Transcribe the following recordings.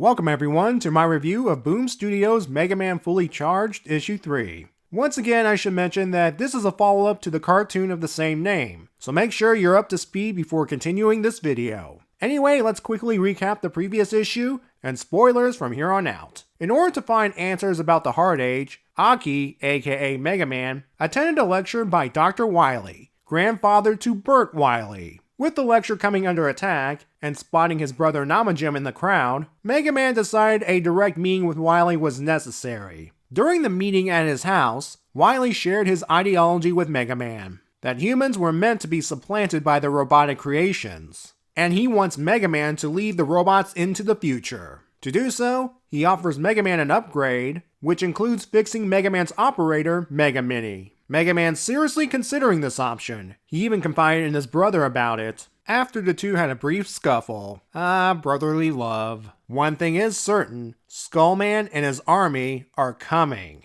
Welcome everyone to my review of Boom Studios' Mega Man Fully Charged Issue 3. Once again, I should mention that this is a follow-up to the cartoon of the same name, so make sure you're up to speed before continuing this video. Anyway, let's quickly recap the previous issue, and spoilers from here on out. In order to find answers about the Hard Age, Aki, aka Mega Man, attended a lecture by Dr. Wily, grandfather to Bert Wily. With the lecture coming under attack, and spotting his brother Namajim in the crowd, Mega Man decided a direct meeting with Wily was necessary. During the meeting at his house, Wily shared his ideology with Mega Man, that humans were meant to be supplanted by their robotic creations, and he wants Mega Man to lead the robots into the future. To do so, he offers Mega Man an upgrade, which includes fixing Mega Man's operator, Mega Mini. Mega Man's seriously considering this option. He even confided in his brother about it, after the two had a brief scuffle. Brotherly love. One thing is certain, Skullman and his army are coming.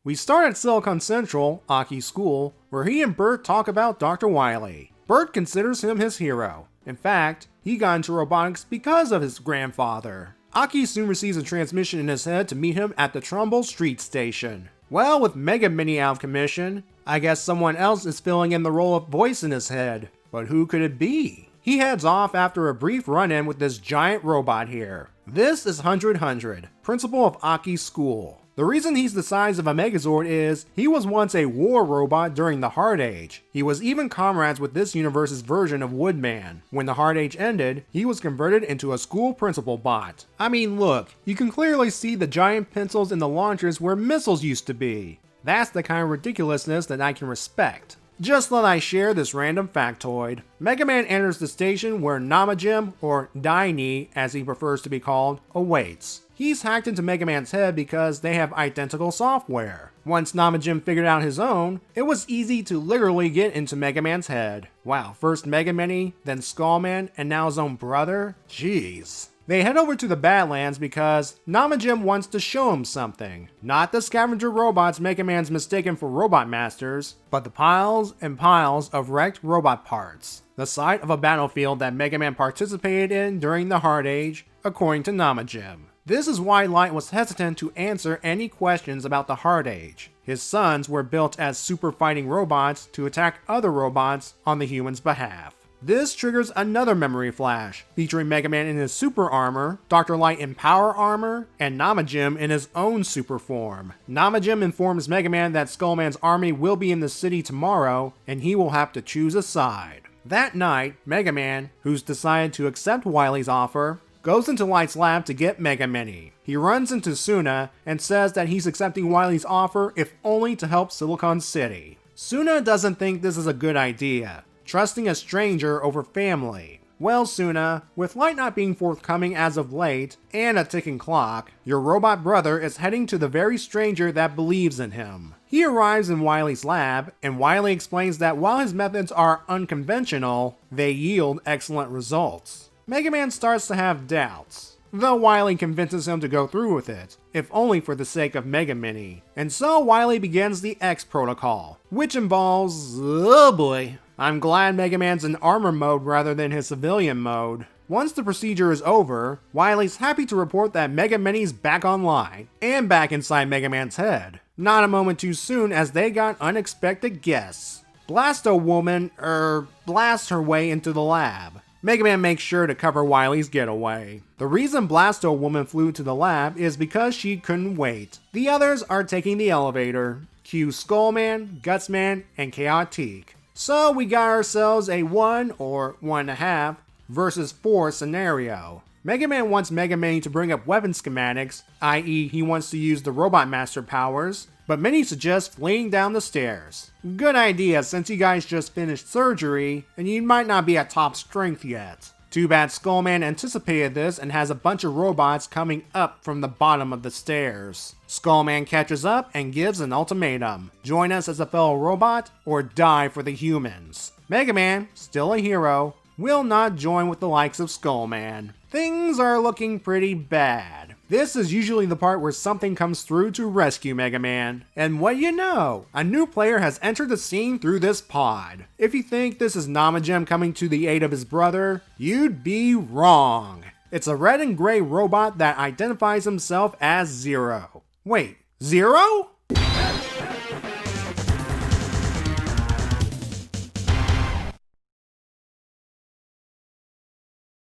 We start at Silicon Central, Aki's school, where he and Bert talk about Dr. Wily. Bert considers him his hero. In fact, he got into robotics because of his grandfather. Aki soon receives a transmission in his head to meet him at the Trumbull Street Station. Well, with Mega Mini out of commission, I guess someone else is filling in the role of voice in his head. But who could it be? He heads off after a brief run-in with this giant robot here. This is 100, principal of Aki's school. The reason he's the size of a Megazord is, he was once a war robot during the Hard Age. He was even comrades with this universe's version of Woodman. When the Hard Age ended, he was converted into a school principal bot. I mean look, you can clearly see the giant pencils in the launchers where missiles used to be. That's the kind of ridiculousness that I can respect. Just let I share this random factoid. Mega Man enters the station where Namajim, or Daini as he prefers to be called, awaits. He's hacked into Mega Man's head because they have identical software. Once Namajim figured out his own, it was easy to literally get into Mega Man's head. Wow, first Mega Mini, then Skullman, and now his own brother? Jeez. They head over to the Badlands because Namajim wants to show him something. Not the scavenger robots Mega Man's mistaken for robot masters, but the piles and piles of wrecked robot parts. The site of a battlefield that Mega Man participated in during the Hard Age, according to Namajim. This is why Light was hesitant to answer any questions about the Hard Age. His sons were built as super fighting robots to attack other robots on the humans' behalf. This triggers another memory flash, featuring Mega Man in his super armor, Dr. Light in power armor, and Namajim in his own super form. Namajim informs Mega Man that Skullman's army will be in the city tomorrow, and he will have to choose a side. That night, Mega Man, who's decided to accept Wily's offer, goes into Light's lab to get Mega Mini. He runs into Suna and says that he's accepting Wily's offer if only to help Silicon City. Suna doesn't think this is a good idea, trusting a stranger over family. Well, Suna, with Light not being forthcoming as of late, and a ticking clock, your robot brother is heading to the very stranger that believes in him. He arrives in Wily's lab, and Wily explains that while his methods are unconventional, they yield excellent results. Mega Man starts to have doubts, though Wily convinces him to go through with it, if only for the sake of Mega Mini. And so Wily begins the X protocol, which involves, oh boy, I'm glad Mega Man's in armor mode rather than his civilian mode. Once the procedure is over, Wily's happy to report that Mega Mini's back online, and back inside Mega Man's head. Not a moment too soon as they got unexpected guests. Blasto Woman, blasts her way into the lab. Mega Man makes sure to cover Wily's getaway. The reason Blasto Woman flew to the lab is because she couldn't wait. The others are taking the elevator. Cue Skullman, Gutsman, and Chaotic. So we got ourselves a 1 or 1.5 versus 4 scenario. Mega Man wants Mega Mini to bring up weapon schematics, i.e. he wants to use the Robot Master powers, but Mini suggests fleeing down the stairs. Good idea since you guys just finished surgery, and you might not be at top strength yet. Too bad Skullman anticipated this and has a bunch of robots coming up from the bottom of the stairs. Skullman catches up and gives an ultimatum. Join us as a fellow robot, or die for the humans. Mega Man, still a hero, will not join with the likes of Skullman. Things are looking pretty bad. This is usually the part where something comes through to rescue Mega Man. And what you know, a new player has entered the scene through this pod. If you think this is Namagem coming to the aid of his brother, you'd be wrong. It's a red and gray robot that identifies himself as Zero. Wait, Zero?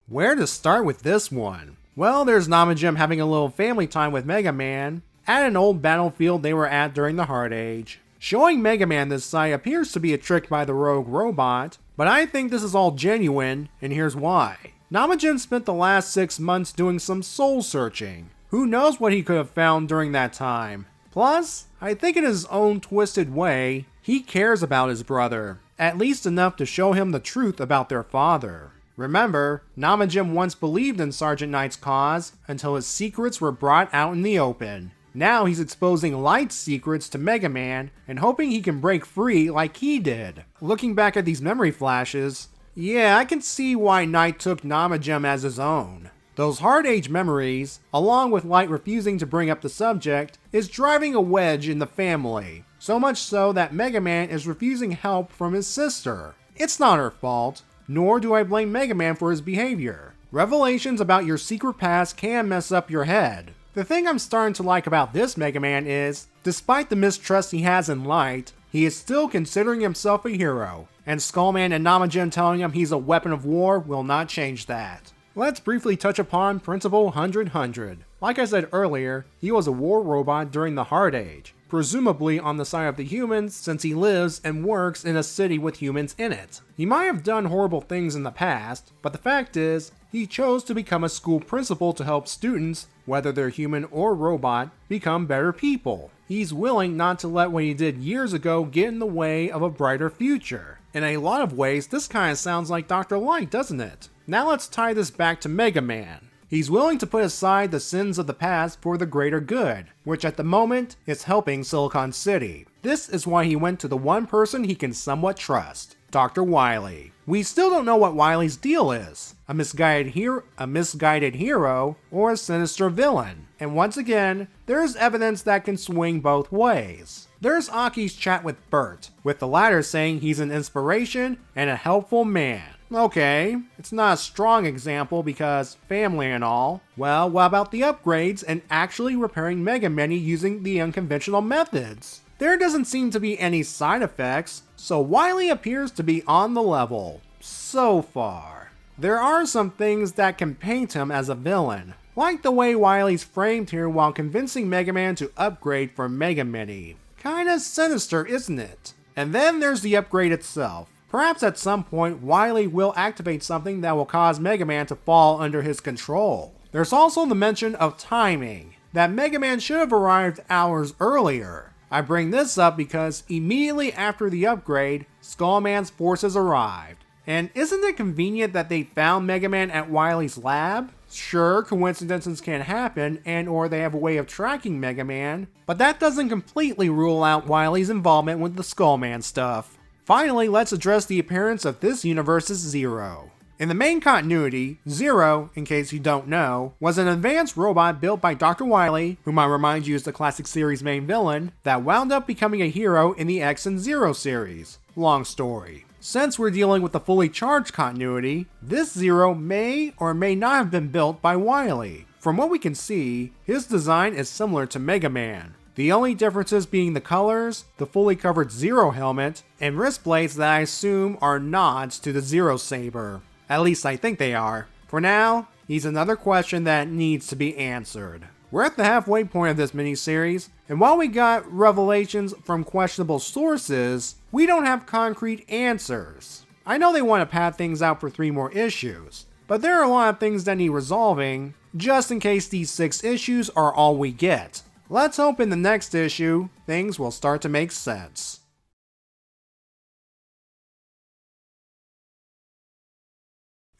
Where to start with this one? Well, there's Namagem having a little family time with Mega Man at an old battlefield they were at during the Hard Age. Showing Mega Man this site appears to be a trick by the rogue robot, but I think this is all genuine, and here's why. Namagem spent the last 6 months doing some soul searching. Who knows what he could have found during that time? Plus, I think in his own twisted way, he cares about his brother, at least enough to show him the truth about their father. Remember, Namagem once believed in Sergeant Knight's cause until his secrets were brought out in the open. Now he's exposing Light's secrets to Mega Man and hoping he can break free like he did. Looking back at these memory flashes, yeah, I can see why Knight took Namagem as his own. Those Hard Age memories, along with Light refusing to bring up the subject, is driving a wedge in the family. So much so that Mega Man is refusing help from his sister. It's not her fault. Nor do I blame Mega Man for his behavior. Revelations about your secret past can mess up your head. The thing I'm starting to like about this Mega Man is, despite the mistrust he has in Light, he is still considering himself a hero, and Skullman and Namagem telling him he's a weapon of war will not change that. Let's briefly touch upon Principal 100. Like I said earlier, he was a war robot during the Hard Age, presumably on the side of the humans since he lives and works in a city with humans in it. He might have done horrible things in the past, but the fact is, he chose to become a school principal to help students, whether they're human or robot, become better people. He's willing not to let what he did years ago get in the way of a brighter future. In a lot of ways, this kind of sounds like Dr. Light, doesn't it? Now let's tie this back to Mega Man. He's willing to put aside the sins of the past for the greater good, which at the moment is helping Silicon City. This is why he went to the one person he can somewhat trust, Dr. Wily. We still don't know what Wily's deal is, a misguided hero, or a sinister villain. And once again, there's evidence that can swing both ways. There's Aki's chat with Bert, with the latter saying he's an inspiration and a helpful man. Okay, it's not a strong example because family and all. Well, what about the upgrades and actually repairing Mega Mini using the unconventional methods? There doesn't seem to be any side effects, so Wily appears to be on the level. So far. There are some things that can paint him as a villain, like the way Wily's framed here while convincing Mega Man to upgrade for Mega Mini. Kinda sinister, isn't it? And then there's the upgrade itself. Perhaps at some point, Wily will activate something that will cause Mega Man to fall under his control. There's also the mention of timing, that Mega Man should have arrived hours earlier. I bring this up because immediately after the upgrade, Skullman's forces arrived. And isn't it convenient that they found Mega Man at Wily's lab? Sure, coincidences can happen and or they have a way of tracking Mega Man, but that doesn't completely rule out Wily's involvement with the Skullman stuff. Finally, let's address the appearance of this universe's Zero. In the main continuity, Zero, in case you don't know, was an advanced robot built by Dr. Wily, whom I remind you is the classic series main villain, that wound up becoming a hero in the X and Zero series. Long story. Since we're dealing with the fully charged continuity, this Zero may or may not have been built by Wily. From what we can see, his design is similar to Mega Man. The only differences being the colors, the fully covered Zero helmet, and wrist blades that I assume are nods to the Zero Saber. At least I think they are. For now, he's another question that needs to be answered. We're at the halfway point of this miniseries, and while we got revelations from questionable sources, we don't have concrete answers. I know they want to pad things out for 3 more issues, but there are a lot of things that need resolving, just in case these 6 issues are all we get. Let's hope in the next issue, things will start to make sense.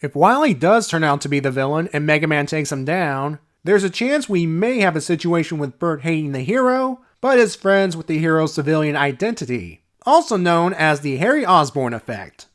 If Wily does turn out to be the villain and Mega Man takes him down, there's a chance we may have a situation with Bert hating the hero, but is friends with the hero's civilian identity, also known as the Harry Osborn effect.